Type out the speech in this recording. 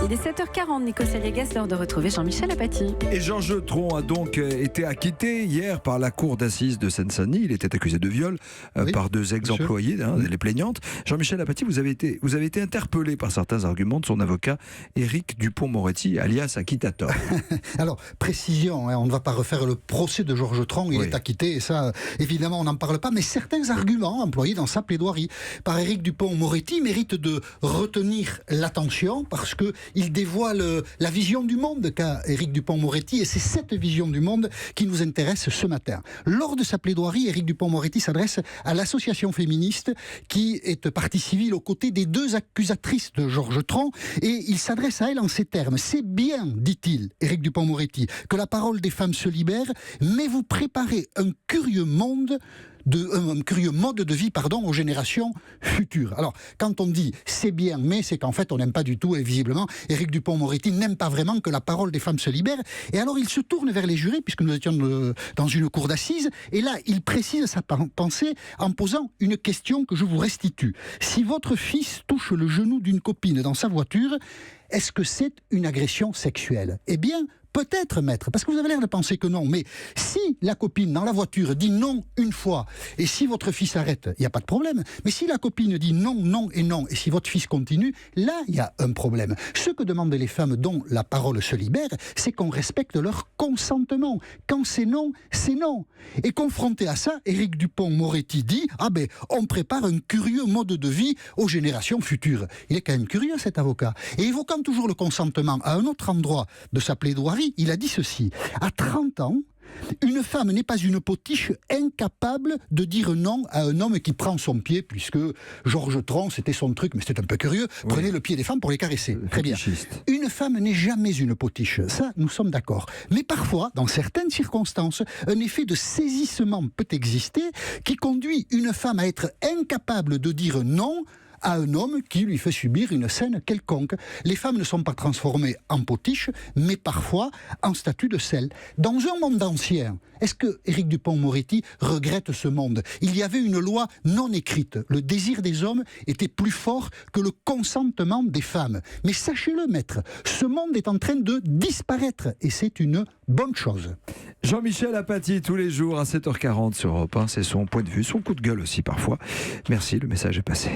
Il est 7h40, Nico Saliegas, l'heure de retrouver Jean-Michel Apathy. Et Jean Jeutron a donc été acquitté hier par la cour d'assises de Seine-Saint-Denis. Il était accusé de viol par deux ex-employés, les plaignantes. Jean-Michel Apathy, vous avez été interpellé par certains arguments de son avocat Éric Dupond-Moretti, alias Acquittator. Alors, précision, on ne va pas refaire le procès de Georges Tron, il est acquitté, et ça, évidemment, on n'en parle pas, mais certains arguments employés dans sa plaidoirie par Éric Dupond-Moretti méritent de retenir l'attention, parce qu'il dévoile la vision du monde qu'a Éric Dupond-Moretti, et c'est cette vision du monde qui nous intéresse ce matin. Lors de sa plaidoirie, Éric Dupond-Moretti s'adresse à l'association féministe qui est partie civile aux côtés des deux accusatrices de Georges Tron, et il s'adresse à elle en ces termes. C'est bien, dit-il, Éric Dupond-Moretti, que la parole des femmes se libère, mais vous préparez un curieux mode de vie aux générations futures. Alors, quand on dit c'est bien, mais c'est qu'en fait on n'aime pas du tout, et visiblement Éric Dupond-Moretti n'aime pas vraiment que la parole des femmes se libère, et alors il se tourne vers les jurés, puisque nous étions dans une cour d'assises, et là il précise sa pensée en posant une question que je vous restitue. Si votre fils touche le genou d'une copine dans sa voiture, est-ce que c'est une agression sexuelle ? Eh bien, peut-être, maître, parce que vous avez l'air de penser que non, mais si la copine dans la voiture dit non une fois, et si votre fils arrête, il n'y a pas de problème. Mais si la copine dit non, non et non, et si votre fils continue, là, il y a un problème. Ce que demandent les femmes dont la parole se libère, c'est qu'on respecte leur consentement. Quand c'est non, c'est non. Et confronté à ça, Éric Dupond-Moretti dit « Ah ben, on prépare un curieux mode de vie aux générations futures. » Il est quand même curieux, cet avocat. Et évoquant toujours le consentement à un autre endroit de sa plaidoirie, il a dit ceci: à 30 ans, une femme n'est pas une potiche incapable de dire non à un homme qui prend son pied, puisque Georges Tron, c'était son truc, mais c'était un peu curieux, prenait le pied des femmes pour les caresser. Très bien. Une femme n'est jamais une potiche, ça, nous sommes d'accord. Mais parfois, dans certaines circonstances, un effet de saisissement peut exister qui conduit une femme à être incapable de dire non à un homme qui lui fait subir une scène quelconque. Les femmes ne sont pas transformées en potiches, mais parfois en statue de sel. Dans un monde ancien, est-ce que Éric Dupond-Moretti regrette ce monde ? Il y avait une loi non écrite. Le désir des hommes était plus fort que le consentement des femmes. Mais sachez-le, maître, ce monde est en train de disparaître, et c'est une bonne chose. Jean-Michel Apathy, tous les jours à 7h40 sur Europe 1, c'est son point de vue, son coup de gueule aussi parfois. Merci, le message est passé.